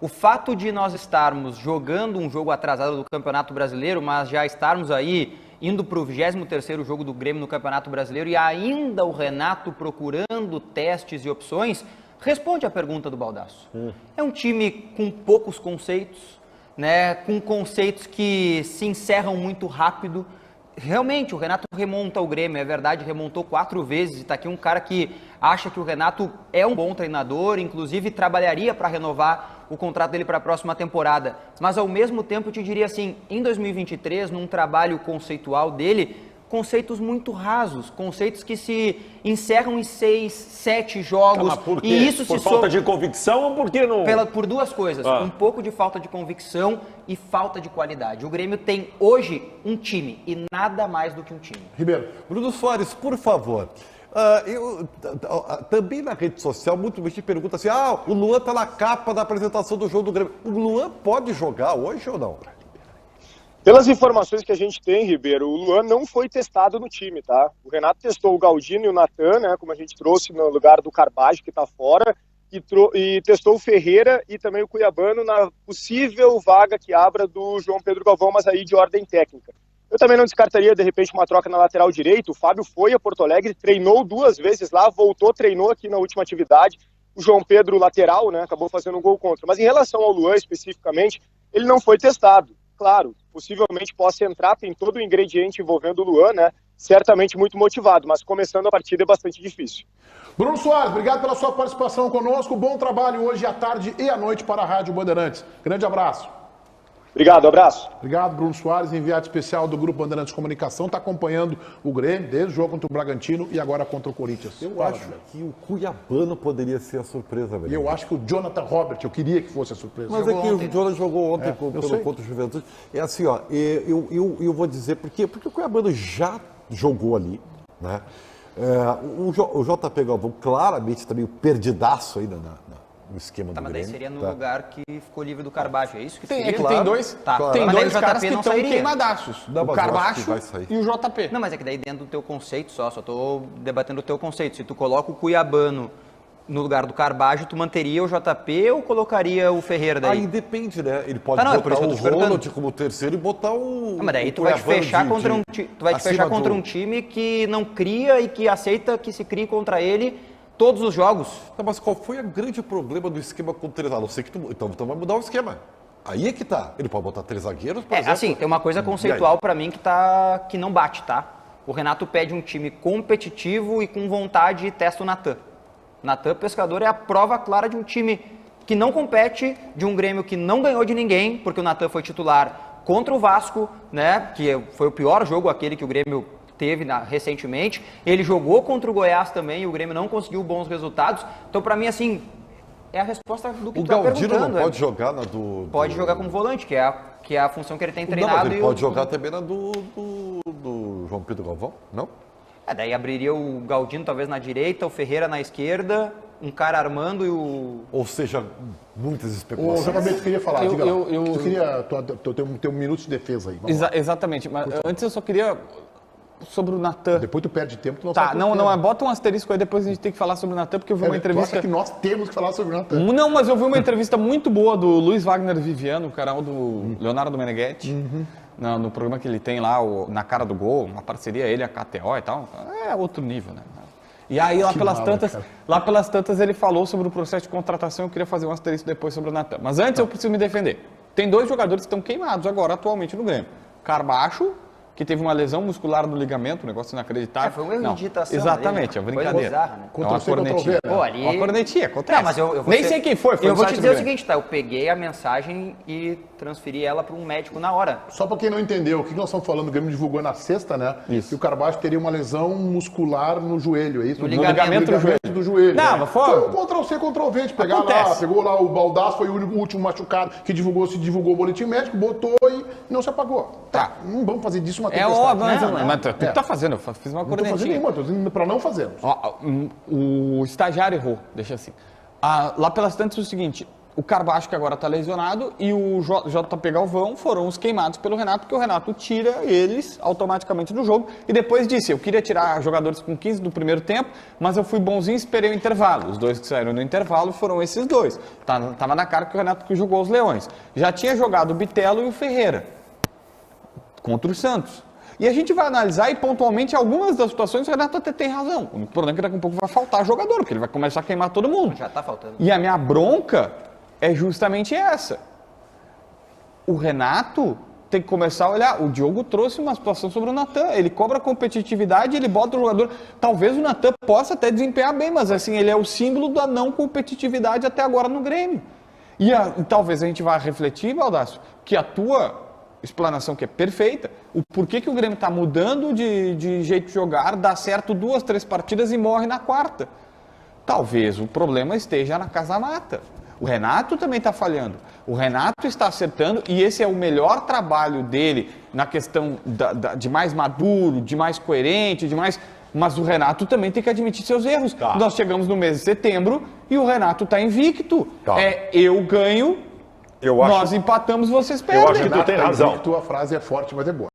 O fato de nós estarmos jogando um jogo atrasado do Campeonato Brasileiro, mas já estarmos aí indo para o 23º jogo do Grêmio no Campeonato Brasileiro e ainda o Renato procurando testes e opções, responde à pergunta do Baldasso. É um time com poucos conceitos, né, com conceitos que se encerram muito rápido. Realmente, o Renato remonta o Grêmio, é verdade, remontou 4 vezes. Está aqui um cara que acha que o Renato é um bom treinador, inclusive trabalharia para renovar o contrato dele para a próxima temporada. Mas, ao mesmo tempo, eu te diria assim, em 2023, num trabalho conceitual dele, conceitos muito rasos, conceitos que se encerram em 6, 7 jogos. Por quê? E isso por falta de convicção ou por que não? Por 2 coisas. Um pouco de falta de convicção e falta de qualidade. O Grêmio tem hoje um time e nada mais do que um time. Ribeiro. Bruno Soares, por favor. Também na rede social, muito gente pergunta assim, o Luan está na capa da apresentação do jogo do Grêmio. O Luan pode jogar hoje ou não? Pelas informações que a gente tem, Ribeiro, o Luan não foi testado no time, tá? O Renato testou o Galdino e o Natan, né, como a gente trouxe no lugar do Carbajo, que está fora, e testou o Ferreira e também o Cuiabano na possível vaga que abra do João Pedro Galvão, mas aí de ordem técnica. Eu também não descartaria, de repente, uma troca na lateral direito. O Fábio foi a Porto Alegre, treinou 2 vezes lá, voltou, treinou aqui na última atividade. O João Pedro, lateral, né, acabou fazendo um gol contra. Mas em relação ao Luan, especificamente, ele não foi testado. Claro, possivelmente possa entrar, tem todo o ingrediente envolvendo o Luan, né? Certamente muito motivado, mas começando a partida é bastante difícil. Bruno Soares, obrigado pela sua participação conosco. Bom trabalho hoje à tarde e à noite para a Rádio Bandeirantes. Grande abraço. Obrigado, abraço. Obrigado, Bruno Soares, enviado especial do Grupo Bandeirantes de Comunicação. Está acompanhando o Grêmio desde o jogo contra o Bragantino e agora contra o Corinthians. Eu acho que o Cuiabano poderia ser a surpresa, velho. E eu acho que o Jonathan Robert, eu queria que fosse a surpresa. Mas é que o Jonathan jogou ontem contra o Juventude. É assim, eu vou dizer porque o Cuiabano já jogou ali, né? O JP Galvão claramente também o perdidaço ainda no esquema do mas Grêmio. daí seria no lugar que ficou livre do Carbajo, é isso que tem, seria? tem dois, tem Mas dois o caras JP que não estão sairia. queimadaços. Não, O mas eu acho que Carbacho vai sair. e o JP. Não, mas é que daí dentro do teu conceito só tô debatendo o teu conceito. Se tu coloca o Cuiabano no lugar do Carbajo, tu manteria o JP ou colocaria o Ferreira daí? Aí depende, né? Ele pode Não, é por botar isso o que eu tô te Ronald como terceiro e botar o Mas daí tu vai te fechar contra um time que não cria e que aceita que se crie contra ele todos os jogos. Não, mas qual foi o grande problema do esquema com 3 zagueiros? Não sei que então vai mudar o esquema. Aí é que tá. Ele pode botar 3 zagueiros, por exemplo. Assim, tem uma coisa conceitual pra mim que não bate, tá? O Renato pede um time competitivo e com vontade e testa o Natan. Natan Pescador é a prova clara de um time que não compete, de um Grêmio que não ganhou de ninguém, porque o Natan foi titular contra o Vasco, né? Que foi o pior jogo aquele que o Grêmio teve recentemente. Ele jogou contra o Goiás também e o Grêmio não conseguiu bons resultados. Então, pra mim, assim, é a resposta do que tu tá perguntando. O Galdino não pode jogar na do... Pode jogar como volante, que é a função que ele tem treinado. Não, mas ele pode jogar também na do João Pedro Galvão, não? Daí abriria o Galdino talvez na direita, o Ferreira na esquerda, um cara armando e o... Ou seja, muitas O especulações. JB, tu queria falar, diga lá. eu- Tu queria ter um minuto de defesa aí. Vamos lá. Exatamente, mas antes eu só queria sobre o Natan. Depois tu perde tempo, tu não Tá, sabe não, bota um asterisco aí, depois a gente tem que falar sobre o Natan, porque eu vi uma Tu entrevista... acha que nós temos que falar sobre o Natan? Não, mas eu vi uma entrevista muito boa do Luiz Wagner Viviano, o canal do Leonardo Meneghetti, no programa que ele tem lá, Na Cara do Gol, uma parceria, ele, a KTO e tal. É outro nível, né? E aí, lá pelas tantas, ele falou sobre o processo de contratação. Eu queria fazer um asterisco depois sobre o Natan. Mas antes eu preciso me defender. Tem 2 jogadores que estão queimados agora, atualmente, no Grêmio. Carbacho, que teve uma lesão muscular no ligamento, um negócio inacreditável. Foi um erro de digitação. Exatamente, é ali, brincadeira. Bizarra, né? É uma cornetinha. Ctrl+C, Pô, ali... Uma cornetinha, acontece. Não, mas eu Nem sei quem foi eu no vou te site dizer do o Grêmio. seguinte, tá? Eu peguei a mensagem e transferi ela para um médico na hora. Só pra quem não entendeu, o que nós estamos falando, o Grêmio divulgou na sexta, né? Isso. Que o Carbacho teria uma lesão muscular no joelho, é isso? No No ligamento do joelho. Não, né? mas foi- Foi um Ctrl+C, Ctrl+V, de pegar lá, Acontece. pegou lá o Baldasso, foi o último machucado que se divulgou o boletim médico, botou e não se apagou. Tá. Não vamos fazer disso uma É tempestade. óbvio, Não, mas tu tá fazendo, eu fiz uma Não tô fazendo cornetinha. nenhuma, tô dizendo pra não fazermos. Ó, o estagiário errou, deixa assim. Lá pelas tantas é o seguinte, O Carbacho, que agora está lesionado, e o JP Galvão foram os queimados pelo Renato, porque o Renato tira eles automaticamente do jogo. E depois disse, eu queria tirar jogadores com 15 do primeiro tempo, mas eu fui bonzinho e esperei o intervalo. Os dois que saíram no intervalo foram esses dois. Tava na cara que o Renato jogou os Leões. Já tinha jogado o Bitelo e o Ferreira contra o Santos. E a gente vai analisar e pontualmente algumas das situações o Renato até tem razão. O problema é que daqui a pouco vai faltar jogador, porque ele vai começar a queimar todo mundo. Já está faltando. E a minha bronca é justamente essa. O Renato tem que começar a olhar. O Diogo trouxe uma situação sobre o Natan. Ele cobra competitividade, ele bota o jogador. Talvez o Natan possa até desempenhar bem, mas assim, ele é o símbolo da não competitividade até agora no Grêmio. E talvez a gente vá refletir, Baldasso, que a tua explanação, que é perfeita, o porquê que o Grêmio está mudando de jeito de jogar, dá certo 2, 3 partidas e morre na quarta. Talvez o problema esteja na casa-mata. O Renato também está falhando. O Renato está acertando e esse é o melhor trabalho dele na questão de mais maduro, de mais coerente, de mais... Mas o Renato também tem que admitir seus erros. Tá. Nós chegamos no mês de setembro e o Renato está invicto. Tá. Eu ganho, Eu acho, nós empatamos, vocês perdem. eu acho que tu tem razão. A tua frase é forte, mas é boa.